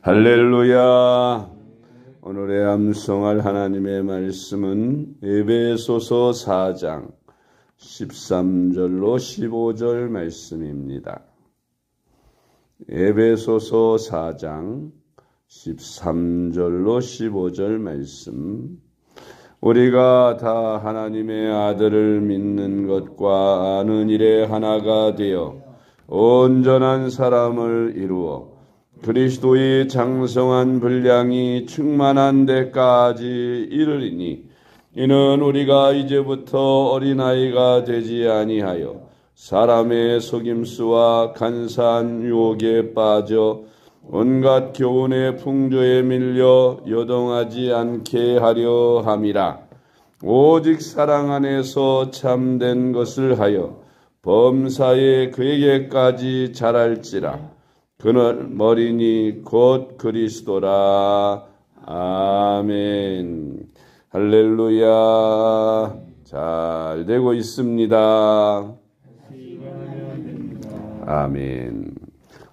할렐루야. 오늘의 암송할 하나님의 말씀은 에베소서 4장 13절로 15절 말씀입니다. 에베소서 4장 13절로 15절 말씀. 우리가 다 하나님의 아들을 믿는 것과 아는 일에 하나가 되어 온전한 사람을 이루어 그리스도의 장성한 분량이 충만한 데까지 이르리니, 이는 우리가 이제부터 어린아이가 되지 아니하여 사람의 속임수와 간사한 유혹에 빠져 온갖 교훈의 풍조에 밀려 요동하지 않게 하려 함이라. 오직 사랑 안에서 참된 것을 하여 범사에 그에게까지 자랄지라. 그는 머리니 곧 그리스도라. 아멘. 할렐루야. 잘 되고 있습니다. 아멘.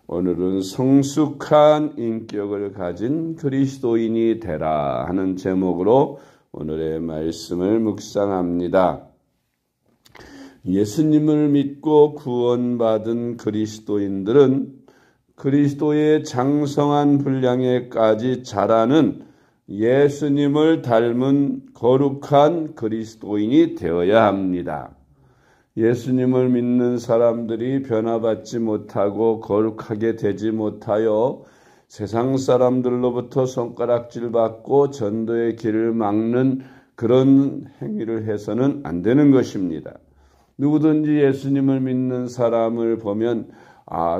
오늘은 성숙한 인격을 가진 그리스도인이 되라 하는 제목으로 오늘의 말씀을 묵상합니다. 예수님을 믿고 구원받은 그리스도인들은 그리스도의 장성한 분량에까지 자라는 예수님을 닮은 거룩한 그리스도인이 되어야 합니다. 예수님을 믿는 사람들이 변화받지 못하고 거룩하게 되지 못하여 세상 사람들로부터 손가락질 받고 전도의 길을 막는 그런 행위를 해서는 안 되는 것입니다. 누구든지 예수님을 믿는 사람을 보면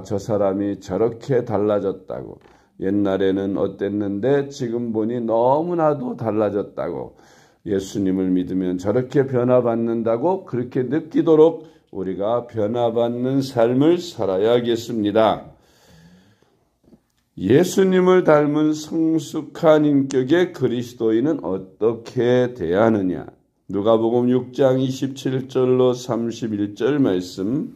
저 사람이 저렇게 달라졌다고, 옛날에는 어땠는데 지금 보니 너무나도 달라졌다고, 예수님을 믿으면 저렇게 변화받는다고 그렇게 느끼도록 우리가 변화받는 삶을 살아야겠습니다. 예수님을 닮은 성숙한 인격의 그리스도인은 어떻게 돼야 하느냐? 누가복음 6장 27절로 31절 말씀.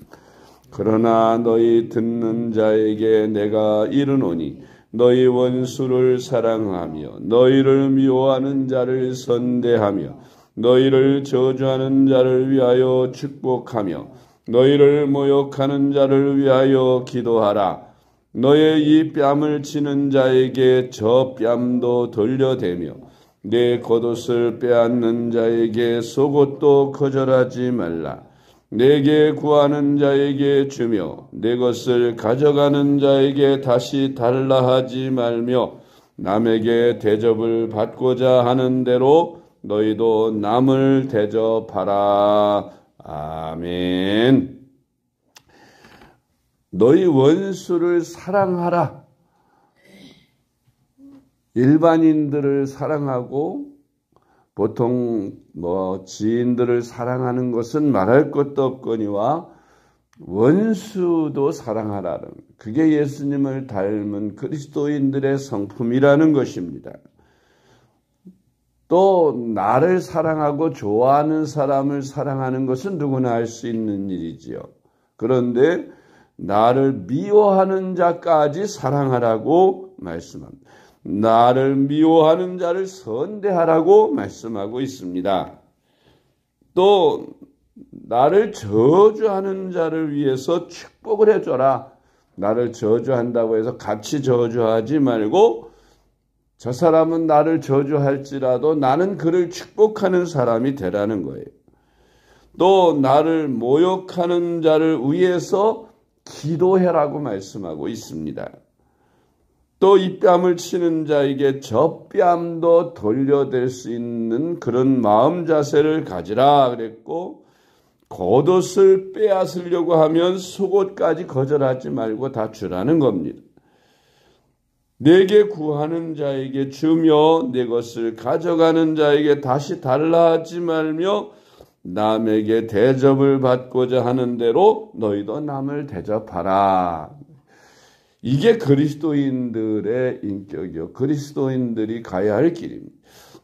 그러나 너희 듣는 자에게 내가 이르노니 너희 원수를 사랑하며 너희를 미워하는 자를 선대하며 너희를 저주하는 자를 위하여 축복하며 너희를 모욕하는 자를 위하여 기도하라. 너의 이 뺨을 치는 자에게 저 뺨도 돌려대며 내 겉옷을 빼앗는 자에게 속옷도 거절하지 말라. 내게 구하는 자에게 주며 내 것을 가져가는 자에게 다시 달라 하지 말며 남에게 대접을 받고자 하는 대로 너희도 남을 대접하라. 아멘. 너희 원수를 사랑하라. 일반인들을 사랑하고 보통 지인들을 사랑하는 것은 말할 것도 없거니와 원수도 사랑하라는, 그게 예수님을 닮은 그리스도인들의 성품이라는 것입니다. 또 나를 사랑하고 좋아하는 사람을 사랑하는 것은 누구나 할 수 있는 일이지요. 그런데 나를 미워하는 자까지 사랑하라고 말씀합니다. 나를 미워하는 자를 선대하라고 말씀하고 있습니다. 또 나를 저주하는 자를 위해서 축복을 해줘라. 나를 저주한다고 해서 같이 저주하지 말고 저 사람은 나를 저주할지라도 나는 그를 축복하는 사람이 되라는 거예요. 또 나를 모욕하는 자를 위해서 기도해라고 말씀하고 있습니다. 또 이 뺨을 치는 자에게 저 뺨도 돌려댈 수 있는 그런 마음 자세를 가지라 그랬고, 겉옷을 빼앗으려고 하면 속옷까지 거절하지 말고 다 주라는 겁니다. 내게 구하는 자에게 주며 내 것을 가져가는 자에게 다시 달라 하지 말며 남에게 대접을 받고자 하는 대로 너희도 남을 대접하라. 이게 그리스도인들의 인격이요, 그리스도인들이 가야 할 길입니다.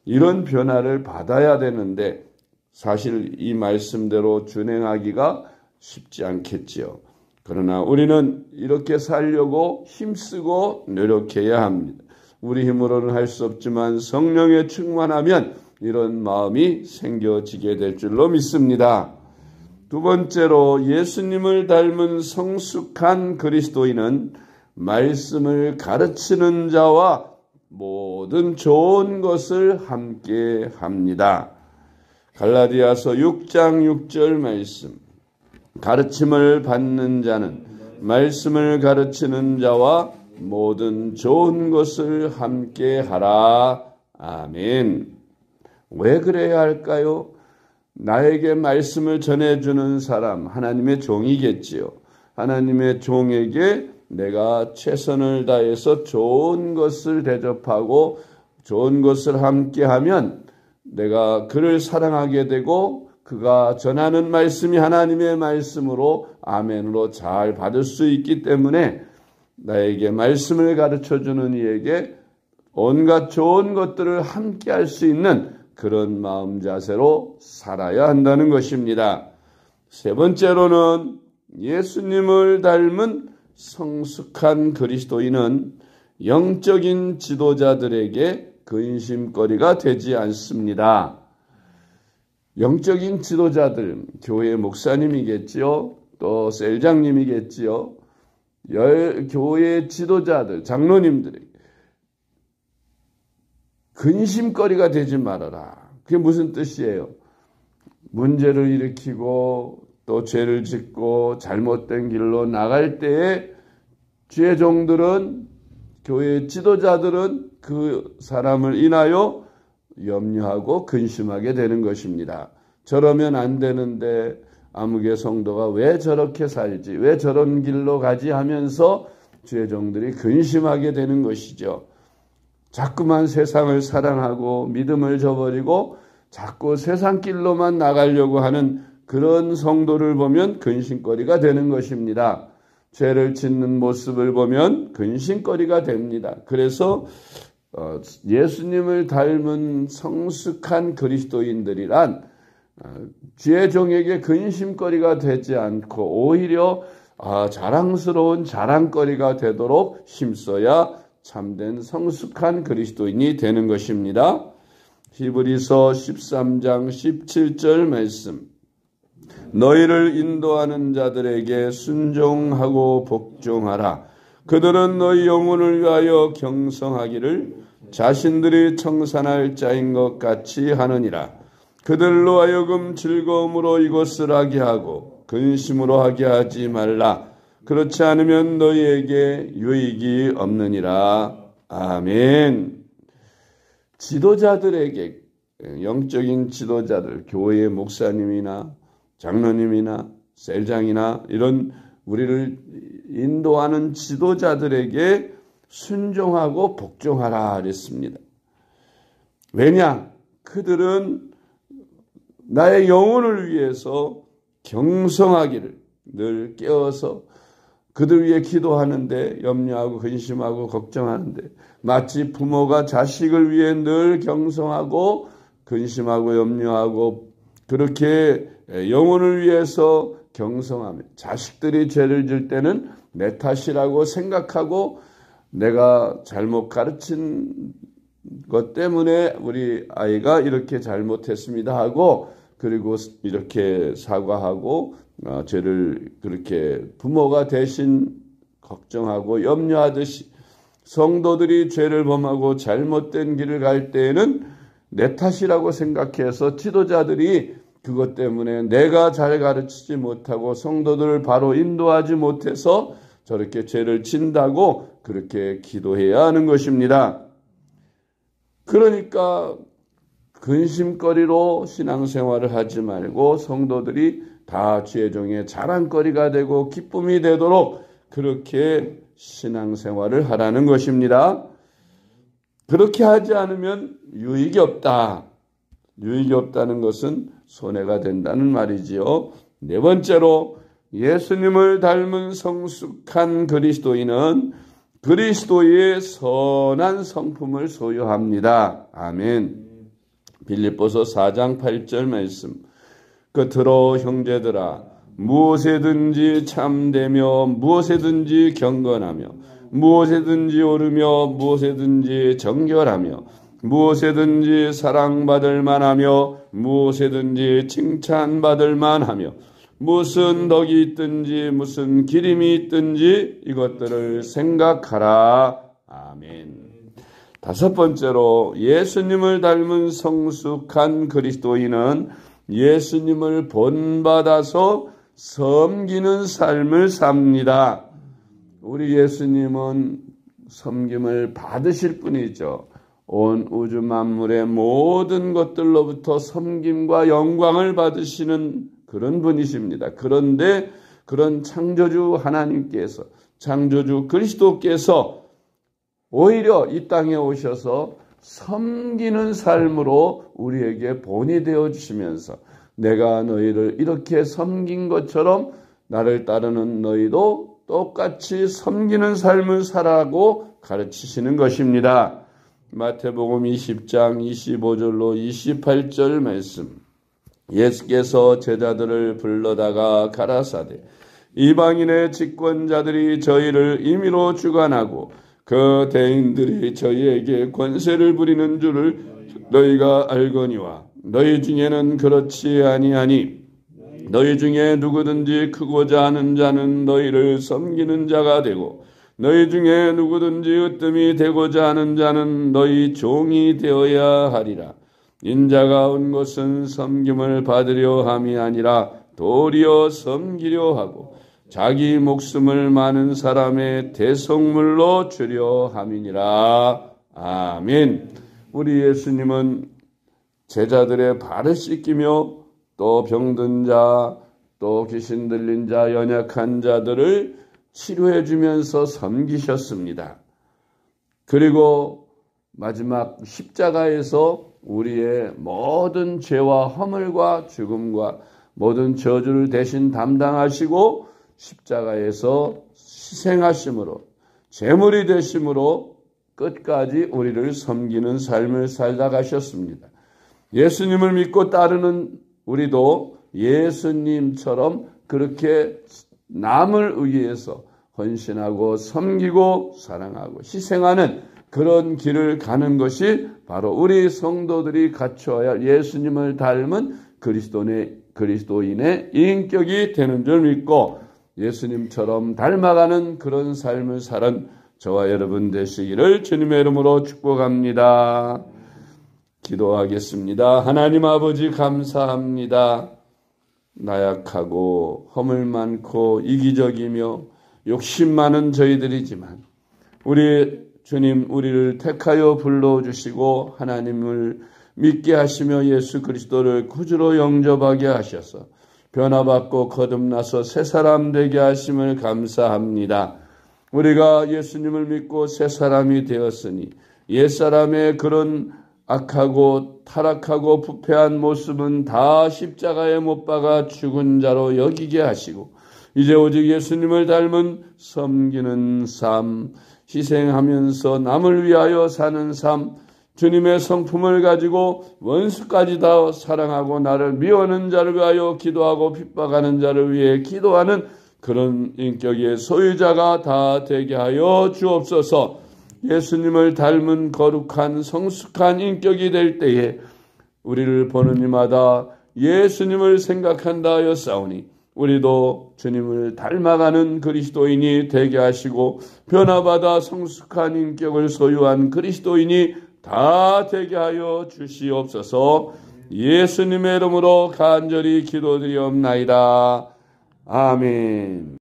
이런 변화를 받아야 되는데 사실 이 말씀대로 준행하기가 쉽지 않겠지요. 그러나 우리는 이렇게 살려고 힘쓰고 노력해야 합니다. 우리 힘으로는 할 수 없지만 성령에 충만하면 이런 마음이 생겨지게 될 줄로 믿습니다. 두 번째로 예수님을 닮은 성숙한 그리스도인은 말씀을 가르치는 자와 모든 좋은 것을 함께 합니다. 갈라디아서 6장 6절 말씀. 가르침을 받는 자는 말씀을 가르치는 자와 모든 좋은 것을 함께 하라. 아멘. 왜 그래야 할까요? 나에게 말씀을 전해주는 사람, 하나님의 종이겠지요. 하나님의 종에게 내가 최선을 다해서 좋은 것을 대접하고 좋은 것을 함께하면 내가 그를 사랑하게 되고 그가 전하는 말씀이 하나님의 말씀으로 아멘으로 잘 받을 수 있기 때문에 나에게 말씀을 가르쳐주는 이에게 온갖 좋은 것들을 함께 할 수 있는 그런 마음 자세로 살아야 한다는 것입니다. 세 번째로는 예수님을 닮은 성숙한 그리스도인은 영적인 지도자들에게 근심거리가 되지 않습니다. 영적인 지도자들, 교회 목사님이겠지요. 또 셀장님이겠지요. 교회 지도자들, 장로님들에게 근심거리가 되지 말아라. 그게 무슨 뜻이에요? 문제를 일으키고 또 죄를 짓고 잘못된 길로 나갈 때에 죄종들은, 교회 지도자들은 그 사람을 인하여 염려하고 근심하게 되는 것입니다. 저러면 안 되는데 아무개 성도가 왜 저렇게 살지, 왜 저런 길로 가지 하면서 죄종들이 근심하게 되는 것이죠. 자꾸만 세상을 사랑하고 믿음을 저버리고 자꾸 세상 길로만 나가려고 하는 그런 성도를 보면 근심거리가 되는 것입니다. 죄를 짓는 모습을 보면 근심거리가 됩니다. 그래서 예수님을 닮은 성숙한 그리스도인들이란 죄종에게 근심거리가 되지 않고 오히려 자랑스러운 자랑거리가 되도록 힘써야 참된 성숙한 그리스도인이 되는 것입니다. 히브리서 13장 17절 말씀. 너희를 인도하는 자들에게 순종하고 복종하라. 그들은 너희 영혼을 위하여 경성하기를 자신들이 청산할 자인 것 같이 하느니라. 그들로 하여금 즐거움으로 이것을 하게 하고 근심으로 하게 하지 말라. 그렇지 않으면 너희에게 유익이 없느니라. 아멘. 지도자들에게, 영적인 지도자들, 교회의 목사님이나 장로님이나 셀장이나 이런 우리를 인도하는 지도자들에게 순종하고 복종하라 그랬습니다. 왜냐? 그들은 나의 영혼을 위해서 경성하기를 늘 깨어서 그들 위해 기도하는데 염려하고 근심하고 걱정하는데 마치 부모가 자식을 위해 늘 경성하고 근심하고 염려하고 그렇게 영혼을 위해서 경성하며 자식들이 죄를 질 때는 내 탓이라고 생각하고 내가 잘못 가르친 것 때문에 우리 아이가 이렇게 잘못했습니다 하고 그리고 이렇게 사과하고 죄를 그렇게 부모가 대신 걱정하고 염려하듯이 성도들이 죄를 범하고 잘못된 길을 갈 때에는 내 탓이라고 생각해서 지도자들이 그것 때문에 내가 잘 가르치지 못하고 성도들을 바로 인도하지 못해서 저렇게 죄를 진다고 그렇게 기도해야 하는 것입니다. 그러니까 근심거리로 신앙생활을 하지 말고 성도들이 다 죄종의 자랑거리가 되고 기쁨이 되도록 그렇게 신앙생활을 하라는 것입니다. 그렇게 하지 않으면 유익이 없다. 유익이 없다는 것은 손해가 된다는 말이지요. 네 번째로 예수님을 닮은 성숙한 그리스도인은 그리스도의 선한 성품을 소유합니다. 아멘. 빌립보서 4장 8절 말씀. 끝으로 형제들아 무엇에든지 참되며 무엇에든지 경건하며 무엇에든지 오르며 무엇에든지 정결하며 무엇에든지 사랑받을 만하며 무엇에든지 칭찬받을 만하며 무슨 덕이 있든지 무슨 기림이 있든지 이것들을 생각하라. 아멘. 다섯 번째로 예수님을 닮은 성숙한 그리스도인은 예수님을 본받아서 섬기는 삶을 삽니다. 우리 예수님은 섬김을 받으실 분이죠. 온 우주 만물의 모든 것들로부터 섬김과 영광을 받으시는 그런 분이십니다. 그런데 그런 창조주 하나님께서, 창조주 그리스도께서 오히려 이 땅에 오셔서 섬기는 삶으로 우리에게 본이 되어주시면서 내가 너희를 이렇게 섬긴 것처럼 나를 따르는 너희도 똑같이 섬기는 삶을 살아고 가르치시는 것입니다. 마태복음 20장 25절로 28절 말씀. 예수께서 제자들을 불러다가 가라사대 이방인의 집권자들이 저희를 임의로 주관하고 그 대인들이 저희에게 권세를 부리는 줄을 너희가 알거니와 너희 중에는 그렇지 아니하니 너희 중에 누구든지 크고자 하는 자는 너희를 섬기는 자가 되고 너희 중에 누구든지 으뜸이 되고자 하는 자는 너희 종이 되어야 하리라. 인자가 온 것은 섬김을 받으려 함이 아니라 도리어 섬기려 하고 자기 목숨을 많은 사람의 대속물로 주려 함이니라. 아멘. 우리 예수님은 제자들의 발을 씻기며 또 병든 자, 또 귀신 들린 자, 연약한 자들을 치료해 주면서 섬기셨습니다. 그리고 마지막 십자가에서 우리의 모든 죄와 허물과 죽음과 모든 저주를 대신 담당하시고 십자가에서 희생하심으로 제물이 되심으로 끝까지 우리를 섬기는 삶을 살다 가셨습니다. 예수님을 믿고 따르는 우리도 예수님처럼 그렇게 남을 위해서 헌신하고 섬기고 사랑하고 희생하는 그런 길을 가는 것이 바로 우리 성도들이 갖춰야 할 예수님을 닮은 그리스도인의 인격이 되는 줄 믿고 예수님처럼 닮아가는 그런 삶을 사는 저와 여러분 되시기를 주님의 이름으로 축복합니다. 기도하겠습니다. 하나님 아버지 감사합니다. 나약하고 허물 많고 이기적이며 욕심 많은 저희들이지만 우리 주님 우리를 택하여 불러주시고 하나님을 믿게 하시며 예수 그리스도를 구주로 영접하게 하셔서 변화받고 거듭나서 새 사람 되게 하심을 감사합니다. 우리가 예수님을 믿고 새 사람이 되었으니 옛사람의 그런 악하고 타락하고 부패한 모습은 다 십자가에 못 박아 죽은 자로 여기게 하시고 이제 오직 예수님을 닮은 섬기는 삶, 희생하면서 남을 위하여 사는 삶, 주님의 성품을 가지고 원수까지 다 사랑하고 나를 미워하는 자를 위하여 기도하고 핍박하는 자를 위해 기도하는 그런 인격의 소유자가 다 되게 하여 주옵소서. 예수님을 닮은 거룩한 성숙한 인격이 될 때에 우리를 보는 이마다 예수님을 생각한다 하였사오니 우리도 주님을 닮아가는 그리스도인이 되게 하시고 변화받아 성숙한 인격을 소유한 그리스도인이 다 되게 하여 주시옵소서. 예수님의 이름으로 간절히 기도드리옵나이다. 아멘.